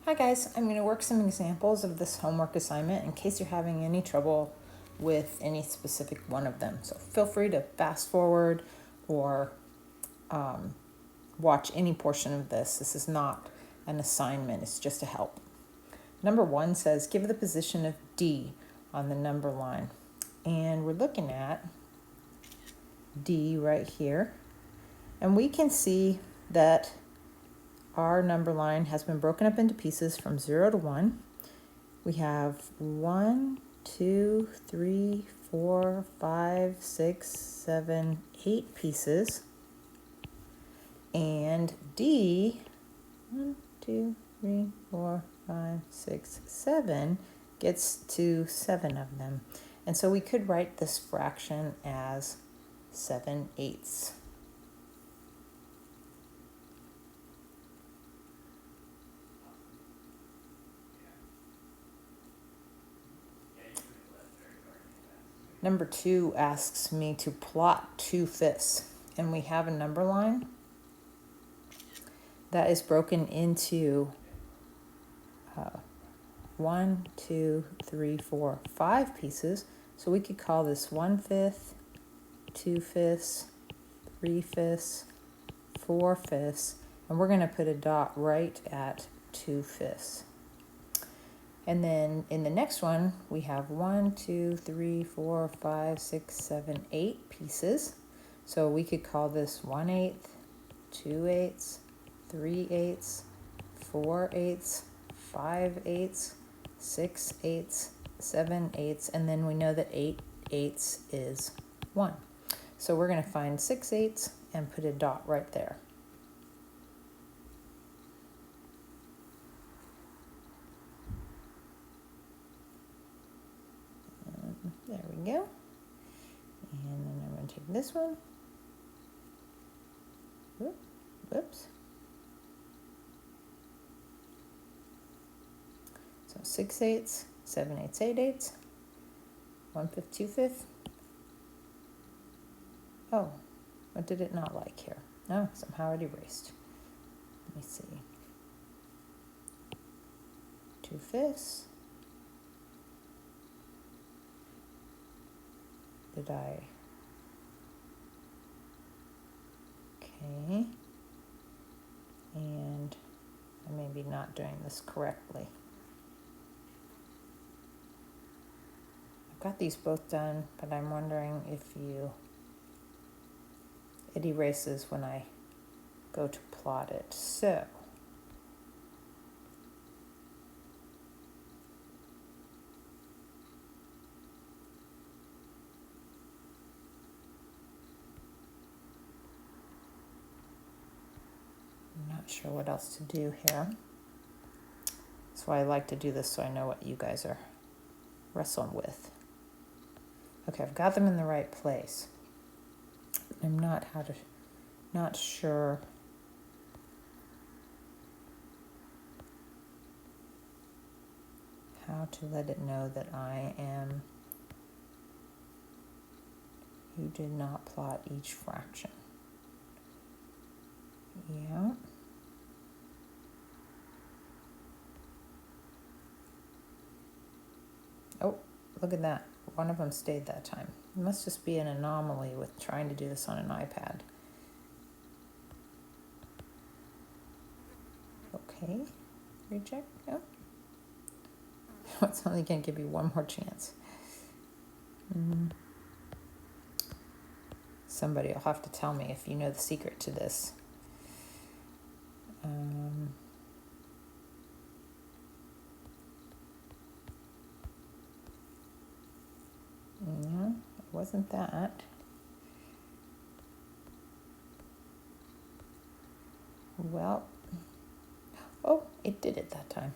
Hi guys, I'm going to work some examples of this homework assignment in case you're having any trouble with any specific one of them. So feel free to fast forward or watch any portion of this. This is not an assignment, it's just a help. Number 1 says give the position of D on the number line. And we're looking at D right here. And we can see that our number line has been broken up into pieces from 0 to 1. We have 1, 2, 3, 4, 5, 6, 7, 8 pieces. And D, 1, 2, 3, 4, 5, 6, 7, gets to 7 of them. And so we could write this fraction as 7/8. Number 2 asks me to plot 2/5, and we have a number line that is broken into 1, 2, 3, 4, 5 pieces. So we could call this 1/5, 2/5, 3/5, 4/5, and we're going to put a dot right at 2/5. And then in the next one, we have 1, 2, 3, 4, 5, 6, 7, 8 pieces. So we could call this 1/8, 2/8, 3/8, 4/8, 5/8, 6/8, 7/8, and then we know that 8/8 is 1. So we're going to find 6/8 and put a dot right there. There we go. And then I'm going to take this one. Whoops. So 6/8, 7/8, 8/8, 1/5, 2/5. Oh, what did it not like here? No, somehow it erased. Let me see. 2/5. Did I? Okay. And I may be not doing this correctly. I've got these both done, but I'm wondering if it erases when I go to plot it. So I'm not sure what else to do here. That's why I like to do this so I know what you guys are wrestling with. Okay, I've got them in the right place. I'm not sure how to let it know that you did not plot each fraction. Yeah. Oh, look at that. One of them stayed that time. It must just be an anomaly with trying to do this on an iPad. Okay, reject. Oh. It's only going to give you one more chance. Somebody will have to tell me if you know the secret to this. No, it wasn't that. Well, oh, it did it that time.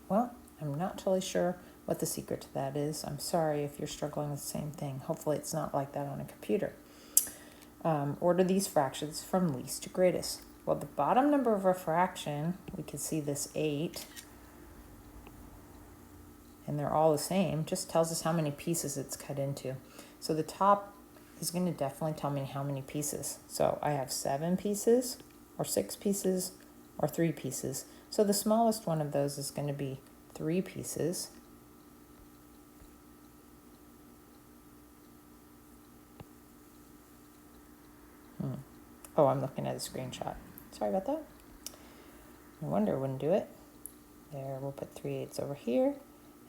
Well, I'm not totally sure what the secret to that is. I'm sorry if you're struggling with the same thing. Hopefully it's not like that on a computer. Order these fractions from least to greatest. Well, the bottom number of a fraction, we can see this 8, and they're all the same, just tells us how many pieces it's cut into. So the top is going to definitely tell me how many pieces. So I have 7 pieces, or 6 pieces, or 3 pieces. So the smallest one of those is going to be 3 pieces. Oh, I'm looking at a screenshot. Sorry about that. No wonder it wouldn't do it. There, we'll put 3/8 over here,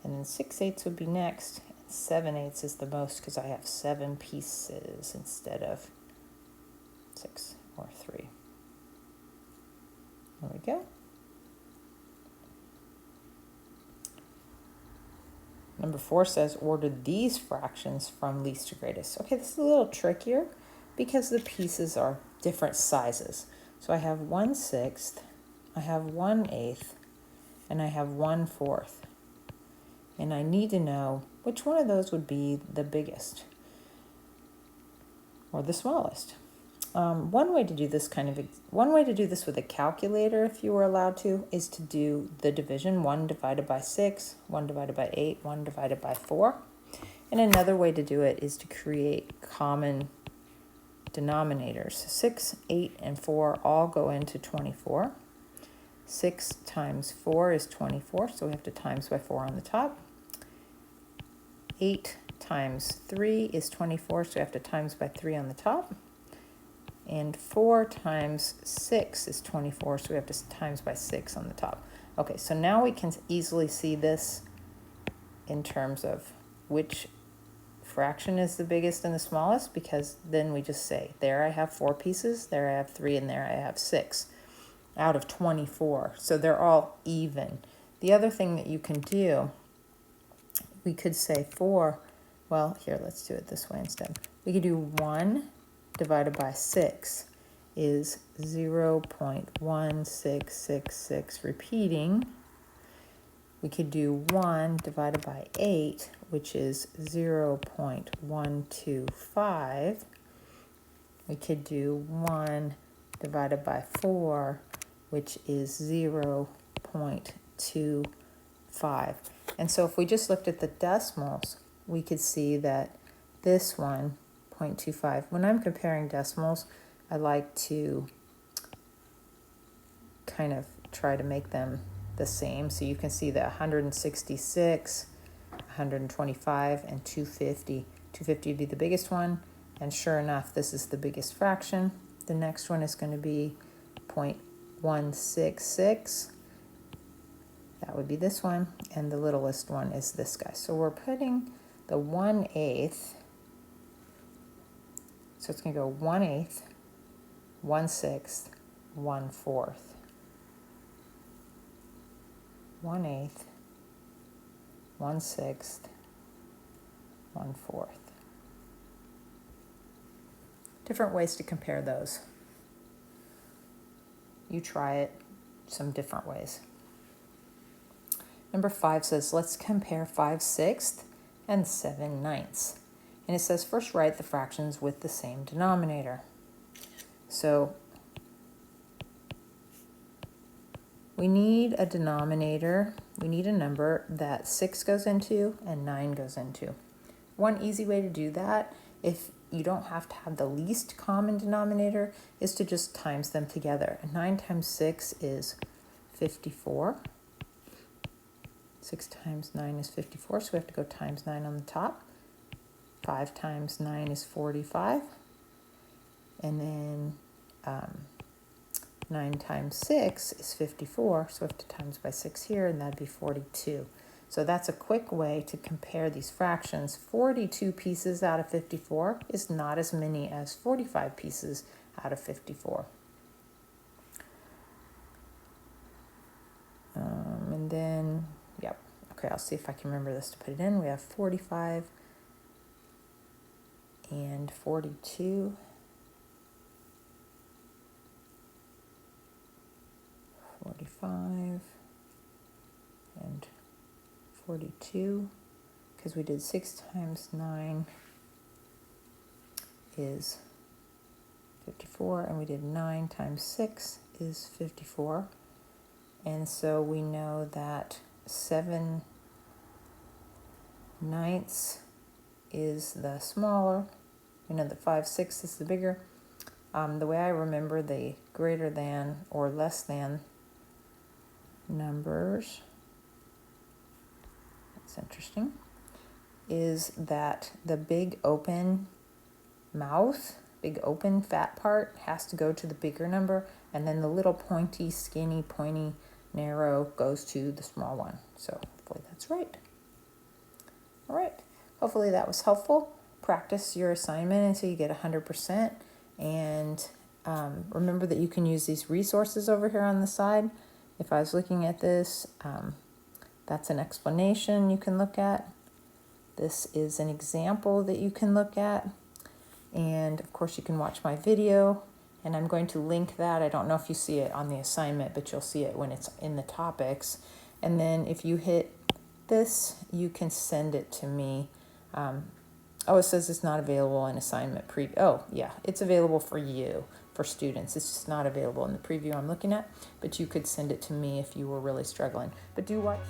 and then 6/8 would be next. 7/8 is the most because I have 7 pieces instead of 6 or 3. There we go. Number 4 says order these fractions from least to greatest. Okay, this is a little trickier because the pieces are different sizes. So I have 1/6, I have 1/8, and I have 1/4. And I need to know which one of those would be the biggest or the smallest. One way to do this with a calculator, if you were allowed to, is to do the division 1 divided by 6, 1 divided by 8, 1 divided by 4. And another way to do it is to create common denominators. 6, 8, and 4 all go into 24. 6 times 4 is 24, so we have to times by 4 on the top. 8 times 3 is 24, so we have to times by 3 on the top. And 4 times 6 is 24, so we have to times by 6 on the top. Okay, so now we can easily see this in terms of which fraction is the biggest and the smallest, because then we just say, there I have 4 pieces, there I have 3, and there I have 6 out of 24. So they're all even. The other thing that you can do, we could say 4, well, here, let's do it this way instead. We could do 1 divided by 6 is 0.1666 repeating. We could do 1 divided by 8, which is 0.125. We could do 1 divided by 4, which is 0.25. And so if we just looked at the decimals, we could see that this one, 0.25, when I'm comparing decimals, I like to kind of try to make them the same. So you can see that 166, 125, and 250. 250 would be the biggest one. And sure enough, this is the biggest fraction. The next one is going to be 0.166. That would be this one. And the littlest one is this guy. So we're putting the 1/8. So it's going to go 1/8, 1/6, 1/4. 1/8, 1/6, 1/4. Different ways to compare those. You try it some different ways. Number 5 says, let's compare 5/6 and 7/9. And it says, first write the fractions with the same denominator. So we need a denominator, we need a number that 6 goes into and 9 goes into. One easy way to do that, if you don't have to have the least common denominator, is to just times them together. 9 times 6 is 54. 6 times 9 is 54, so we have to go times 9 on the top. 5 times 9 is 45. And then 9 times 6 is 54, so we have to times by 6 here, and that'd be 42. So that's a quick way to compare these fractions. 42 pieces out of 54 is not as many as 45 pieces out of 54. And then, yep, okay, I'll see if I can remember this to put it in. We have 45 and 42. 45 and 42, because we did 6 times 9 is 54, and we did 9 times 6 is 54. And so we know that 7/9 is the smaller. We know that 5/6 is the bigger. The way I remember the greater than or less than numbers, that's interesting, is that the big open mouth, big open fat part has to go to the bigger number, and then the little pointy, skinny, pointy, narrow goes to the small one. So hopefully that's right. All right, hopefully that was helpful. Practice your assignment until you get 100%, and remember that you can use these resources over here on the side. If I was looking at this, that's an explanation you can look at. This is an example that you can look at. And of course you can watch my video, and I'm going to link that. I don't know if you see it on the assignment, but you'll see it when it's in the topics. And then if you hit this, you can send it to me. Oh, it says it's not available in assignment oh yeah, it's available for you, for students. It's just not available in the preview I'm looking at, but you could send it to me if you were really struggling. But do watch.